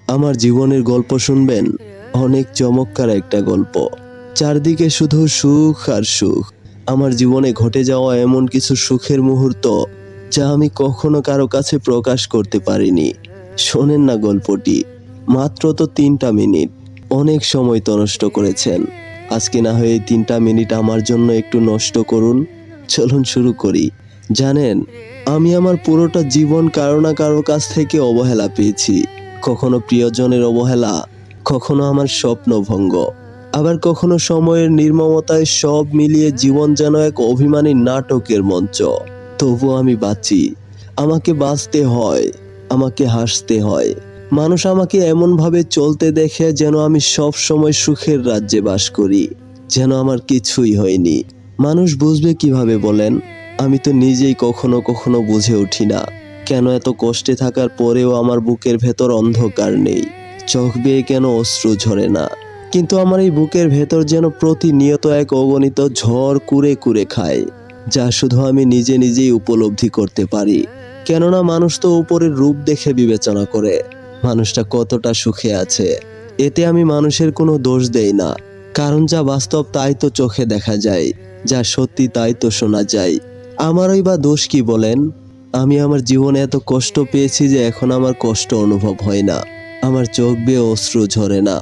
আমার জীবনের গল্প শুনবেন। অনেক চমৎকার একটা গল্প, চারদিকে শুধু সুখ আর সুখ। আমার জীবনে ঘটে যাওয়া এমন কিছু সুখের মুহূর্ত যা আমি কখনো কারো কাছে প্রকাশ করতে পারিনি। শোনেন না গল্পটি, মাত্র তো 3টা মিনিট, অনেক সময় তো নষ্ট করেছেন। আজকে না হয় এই 3টা মিনিট আমার জন্য একটু নষ্ট করুন। চলুন শুরু করি। জানেন, আমি আমার পুরোটা জীবন কারো না কারো কাছ থেকে অবহেলা পেয়েছি। কখনো প্রিয়জনের অবহেলা, কখনো আমার স্বপ্নভঙ্গ, আবার কখনো সময়ের নির্মমতায়, সব মিলিয়ে জীবন যেন এক অভিমানী নাটকের মঞ্চ। তবুও আমি বাঁচি। আমাকে বাঁচতে হয়, আমাকে হাসতে হয়। মানুষ আমাকে এমনভাবে চলতে দেখে যেন আমি সব সময় সুখের রাজ্যে বাস করি, যেন আমার কিছুই হয়নি। মানুষ বুঝবে কিভাবে বলেন? আমি তো নিজেই কখনো কখনো বুঝে উঠি না কেন এত কষ্টে থাকার পরেও আমার বুকের ভেতর অন্ধকার নেই, চোখ বেয়ে কেন অশ্রু ঝরে না। কিন্তু আমার এই বুকের ভেতর যেন প্রতিনিয়ত এক অগণিত ঝড় কুরে কুরে খায়, যা শুধু আমি নিজে নিজেই উপলব্ধি করতে পারি। কেননা মানুষ তো উপরের রূপ দেখে বিবেচনা করে মানুষটা কতটা সুখে আছে। এতে আমি মানুষের কোনো দোষ দেই না, কারণ যা বাস্তব তাই তো চোখে দেখা যায়, যা সত্যি তাই তো শোনা যায়। আমারই বা দোষ কি বলেন? আমি আমার জীবনে এত কষ্ট পেয়েছি যে এখন আমার কষ্ট অনুভব হয় না, আমার চোখ বেয়ে অশ্রু ঝরে না।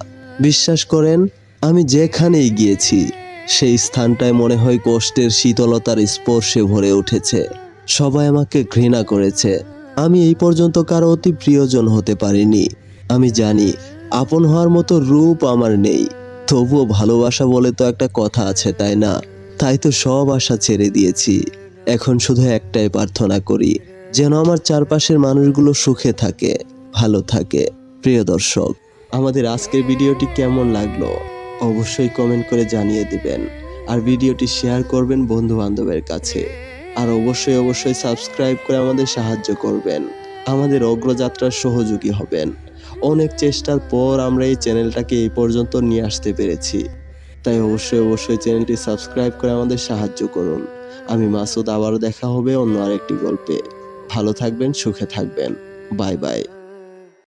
বিশ্বাস করেন, আমি যেখানেই গিয়েছি সেই স্থানটায় মনে হয় কষ্টের শীতলতার স্পর্শে ভরে উঠেছে। সবাই আমাকে ঘৃণা করেছে। আমি এই পর্যন্ত কারো অতি প্রিয়জন হতে পারিনি। আমি জানি আপন হওয়ার মতো রূপ আমার নেই, তবুও ভালোবাসা বলে তো একটা কথা আছে, তাই না? তাই তো সব আশা ছেড়ে দিয়েছি। এখন শুধু একটাই প্রার্থনা করি, যেন আমার চারপাশের মানুষগুলো সুখে থাকে, ভালো থাকে। প্রিয় দর্শক, আমাদের আজকের ভিডিওটি কেমন লাগলো অবশ্যই কমেন্ট করে জানিয়ে দিবেন, আর ভিডিওটি শেয়ার করবেন বন্ধু বান্ধবের কাছে। আর অবশ্যই অবশ্যই সাবস্ক্রাইব করে আমাদের সাহায্য করবেন, আমাদের অগ্রযাত্রার সহযোগী হবেন। অনেক চেষ্টার পর আমরা এই চ্যানেলটাকে এই পর্যন্ত নিয়ে আসতে পেরেছি, তাই অবশ্যই অবশ্যই চ্যানেলটি সাবস্ক্রাইব করে আমাদের সাহায্য করুন। আমি মাসুদ, আবারও দেখা হবে অন্য আরেকটি গল্পে। ভালো থাকবেন, সুখে থাকবেন। Bye bye.